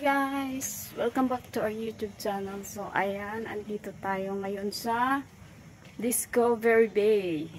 guys! Welcome back to our YouTube channel. So, ayan, andito tayo ngayon sa Discovery Bay.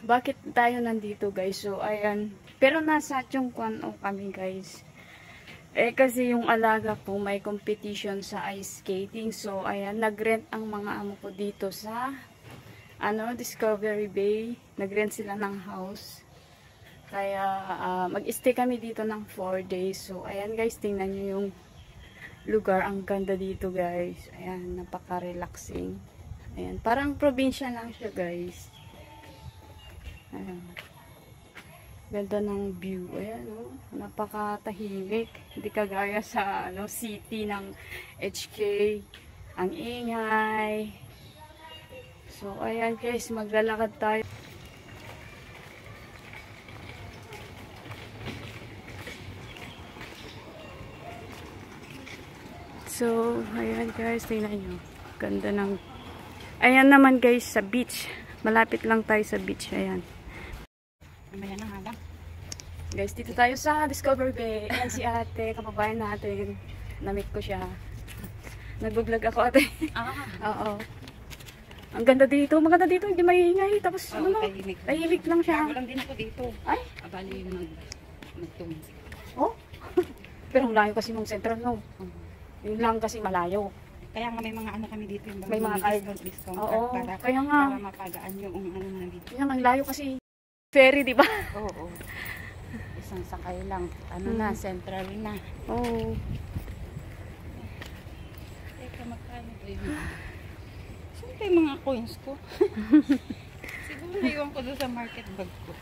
Bakit tayo nandito guys? So, ayan, pero nasa Chongquan kami guys. Kasi yung alaga ko may competition sa ice skating. So, ayan, nag-rent ang mga amo ko dito sa Discovery Bay. Nag-rent sila ng house. Kaya mag-stay kami dito ng 4 days. So ayan guys, tingnan nyo yung lugar. Ang ganda dito guys. Ayan, napaka-relaxing. Ayan, parang probinsya lang siya guys. Ayan. Ganda ng view. Ayan, oh, napaka-tahimik. Hindi kagaya sa city ng HK. Ang ingay. So ayan guys, maglalakad tayo. So, ayan guys, tingnan nyo. Ganda ng... Ayan naman guys, sa beach. Malapit lang tayo sa beach. Ayan. Ayan na nga lang. Guys, dito tayo sa Discovery Bay. Ayan si ate, kababayan natin. Na-meet ko siya. Nag-vlog ako ate. Oo. Ang ganda dito. Maganda dito. Hindi maingay. Tapos, tahimik lang siya. Ako lang din ako dito. Ay? Abali magtumig. Oh? Pero ang layo kasi mong sentral, no? Yun lang kasi malayo. Kaya nga may mga kami dito. May mga discount oo, para mapagaan yung na dito. Kaya ang layo kasi ferry, di ba? Oo. Isang sakay lang. Na, central na. Oo. Teka, magkano ba yun? Saan pa yung mga coins ko? Siguro naiwan ko doon sa market bag ko.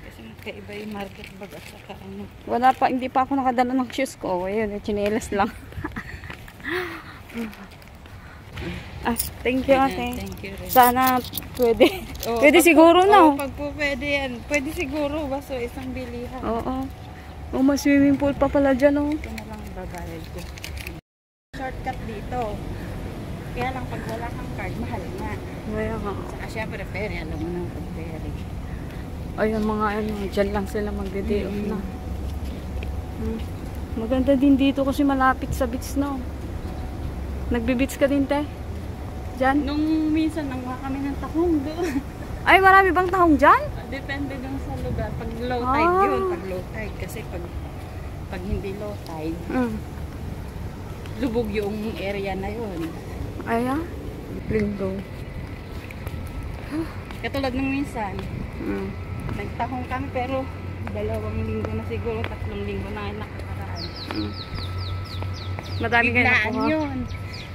Kasi magkaiba yung market bag at saka Wala pa, hindi pa ako nakadala ng shoes ko. Ayun, chinelas lang. Thank you ate. Thank you. Sana pwede. Pwede siguro na. Pag po pwede yan. Pwede siguro. Baso isang bilihan. Oo. May swimming pool pa pala dyan. Ito na lang babayad ko. Shortcut dito. Kaya lang pag wala kang card, mahal na. Kaya nga. Saka syempre ferry. Alam mo na pag ferry. Ayun mga dyan lang sila magde-day off na. Maganda din dito kasi malapit sa beach no. Nagbe-beach ka din te? Dyan? Nung minsan nanguha kami ng tahong doon. Ay marami bang tahong dyan? Depende dun sa lugar. Pag low tide yun. Pag low tide. Kasi pag hindi low tide, lubog yung area na yun. Ayan? Linggo. Katulad nung minsan. Nagtahong kami pero 2 linggo na siguro, 3 linggo na nakakaraan. Madami kayo nakuha. Yun.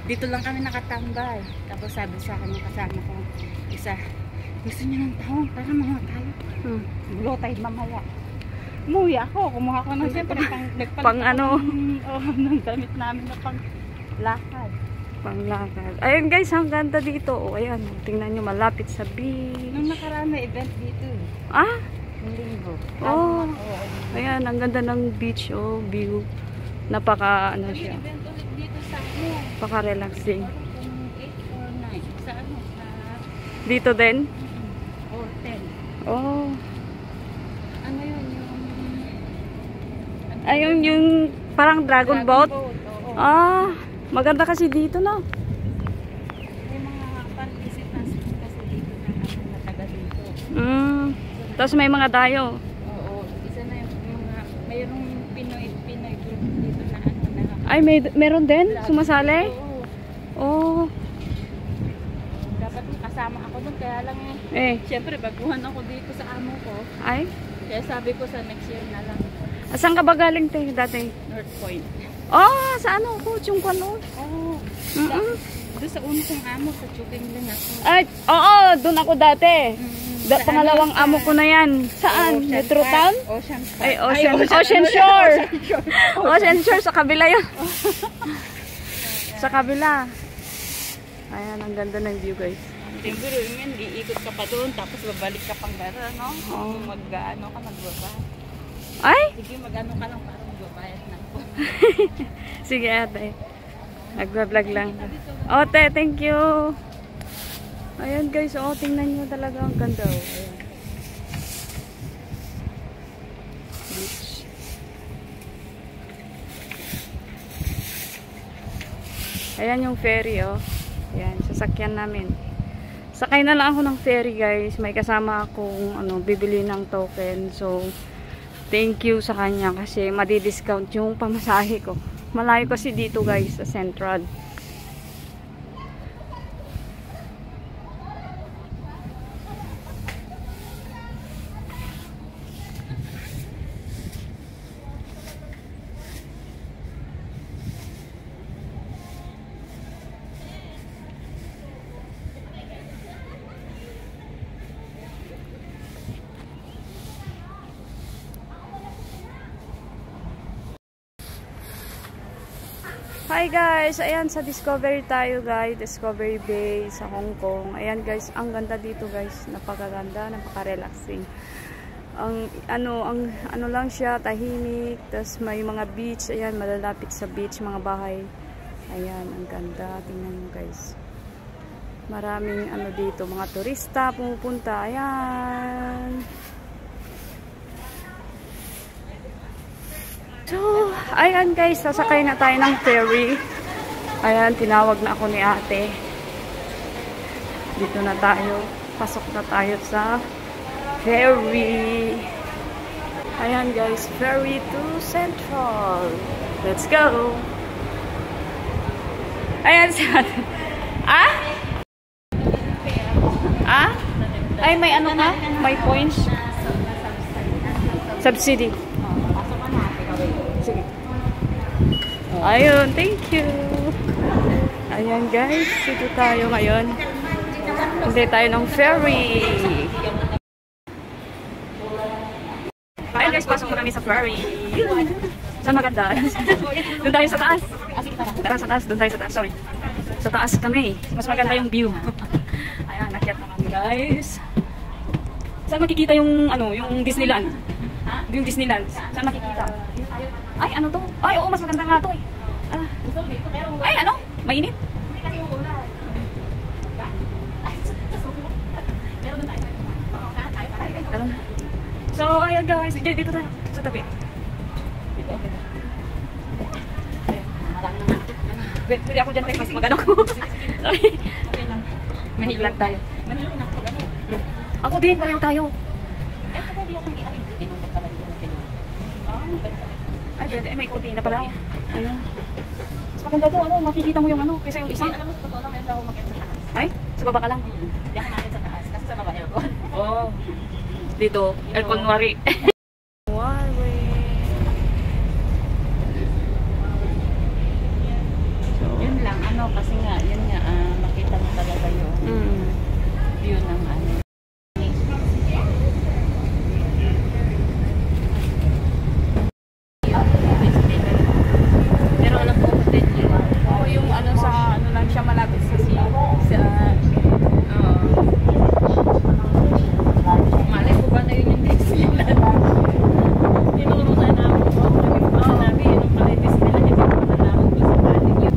Dito lang kami nakatambay. Tapos sabi sa akin yung kasama ko, isa, gusto niya ng tahong para mga tayo. Low tide mamaya. Umuwi ako, kumuha ko ng siyempre pang ng damit namin na pang lakad. Panglakad. Ayun guys, ang ganda dito. Ayan, tingnan nyo, malapit sa beach. Nung nakaraan may event dito. Yung linggo. Ayan, ang ganda ng beach, view. Napaka, siya. May event ulit dito sa Napaka-relaxing. 8 or 9. Sa Dito din? 10. Ano yun? Ayun, yung parang dragon boat. Maganda kasi dito, no? May mga participants kasi dito na taga dito. Tapos may mga dayo. Oo. Isa na yung mga, mayroong Pinoy group dito na Ay, meron din? Sumasali? Oo. Dapat kasama ako doon. Kaya lang siyempre baguhan ako dito sa amo ko. Ay? Kaya sabi ko sa next year na lang. Saan ka ba galing te dati? North Point. Sa Chongquan no? Doon sa unang kong amo, sa Chuking lang ako. Ay, doon ako dati. Pangalawang amo ko na yan. Saan? Metro Town? Ocean Park. Ay, Ocean Shore. Ocean Shore, sa kabila yun. Sa kabila. Ayan, ang ganda ng view guys. Siguro yun, iikot ka pa doon, tapos babalik ka pang gara, no? Mag-ano ka, magbabayad. Ay? Sige, mag-ano ka lang para magbabayad na po. Sige ate. Nagbablog lang. Te, thank you. Ayan guys, tingnan nyo talaga ang ganda. Ayan. Beach. Ayan yung ferry, oh. Ayan, sasakyan namin. Sakay na lang ako ng ferry, guys. May kasama akong bibili ng token. So, thank you sa kanya kasi madi-discount yung pamasahe ko. Malayo kasi dito, guys, sa Central. Hi guys! Ayan, sa Discovery tayo guys. Discovery Bay sa Hong Kong. Ayan guys, ang ganda dito guys. Napakaganda, napaka-relaxing. Ang ano lang siya, tahimik. Tapos may mga beach. Ayan, malalapit sa beach, mga bahay. Ayan, ang ganda. Tingnan nyo guys. Maraming dito, mga turista pumupunta. Ayan. So, ayan guys, sasakay na tayo ng ferry. Ayan, tinawag na ako ni ate. Dito na tayo. Pasok na tayo sa ferry. Ayan guys, ferry to Central. Let's go! Ayan si ate. Ah? Ah? Ay, may ano ka? May points? Subsidy. Sige. Ayun, thank you. Ayan guys, dito tayo ngayon. Hindi tayo ng ferry. Ayun guys, pasok na kami sa ferry. Saan maganda? Doon tayo sa taas. Tara sa taas, doon tayo sa taas. Sorry. Sa taas kami. Mas maganda yung view. Ayan, nakyat na kami guys. Saan makikita yung yung Disneyland? Yung Disneyland. Saan makikita? Ay, ano to? Ay, oo, mas maganda nga to eh. Ay, ano? Mainit? So, ayan guys. Dito tayo. Sa tabi. Dito. Pwede ako dyan tayo. Mas magano ko. Sorry. Mahiglag tayo. Ako din, pareho tayo. Ay, pwede. May kurtina pala. Ayun. Mas maganda to, makikita mo yung kaysa yung isa. Alam mo, totoo lang, meron ako makita sa taas. Ay, sa baba ka lang. Hindi ako natin sa taas, kasi sa baba aircon. Oh. Dito, aircon wari. Yun lang, kasi nga, yun nga, makita mo talaga yung view ng Pero alam ko, yung sa lang siya malapit sa malay ko ba na yun yung Disneyland? Tinuro na namin ko. Sinabi yun yung pala Disneyland. Hindi ko na namin ko sa kanin yun.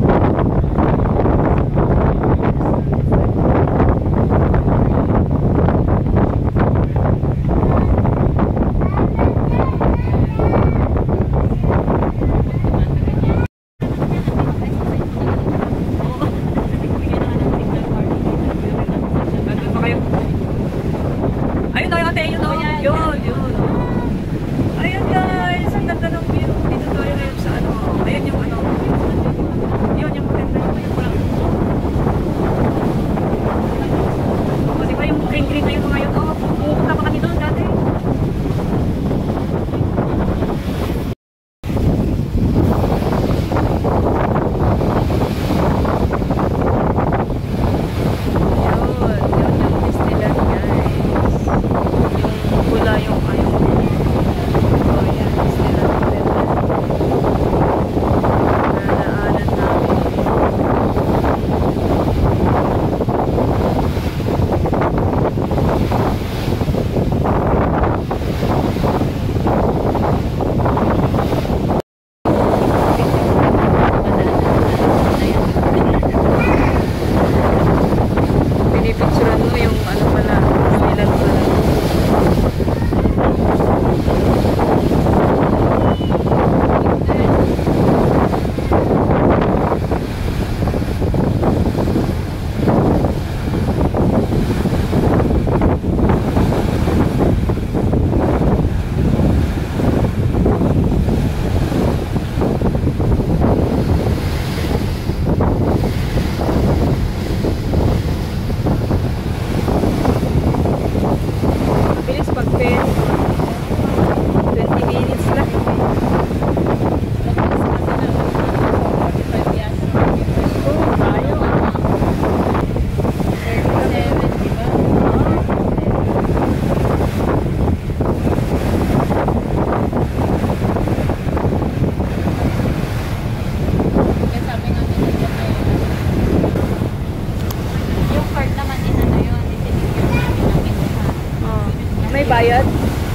May bayad?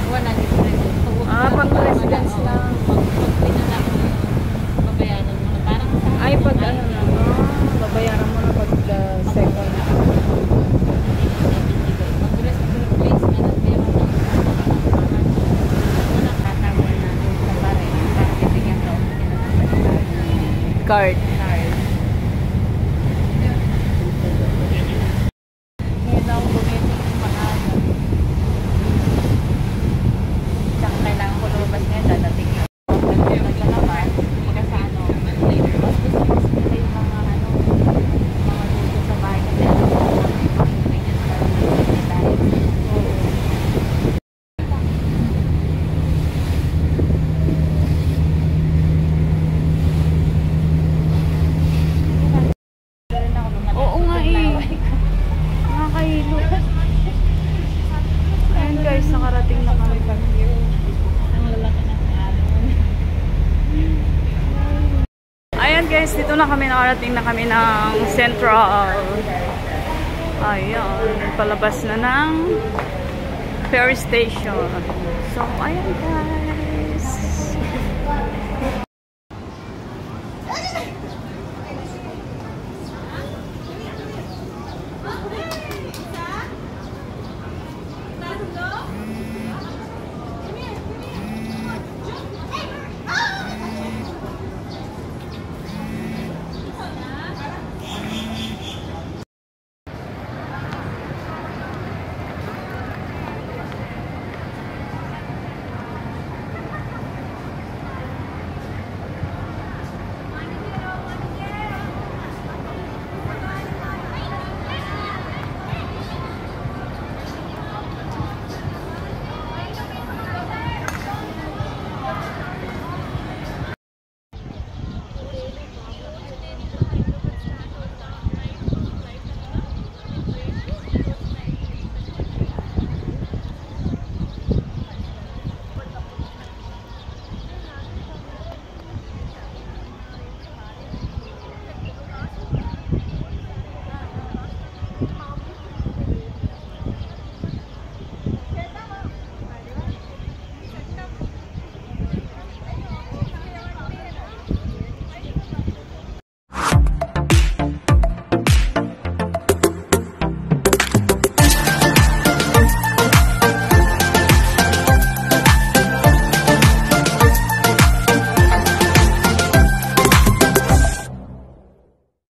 Wala dito. Pang residence lang. Pag pinala mo, babayaran mo na. Parang sa Ay, pag ano na. Babayaran mo na pag second. pag replace ka na, meron na wala tatawag na sa pare. Para bibigyan ka ulit ng Card. card. Ngayon ako gumitin yung maaga. Tsaka kailangan ko lumabas ngayon, dadating na. Naglalabas, kumbaga sa ano, mas gusto ko sila yung mga ano, mga luto sa bahay kasi ano, mga ingredients para tayo. Oo nga eh. Nakakahilo. Ayan guys, nakarating na kami. Ang lalaki ng alon. Ayan guys, dito na kami, nakarating na kami ng Central. Ayan, palabas na ng ferry station. So, ayan guys.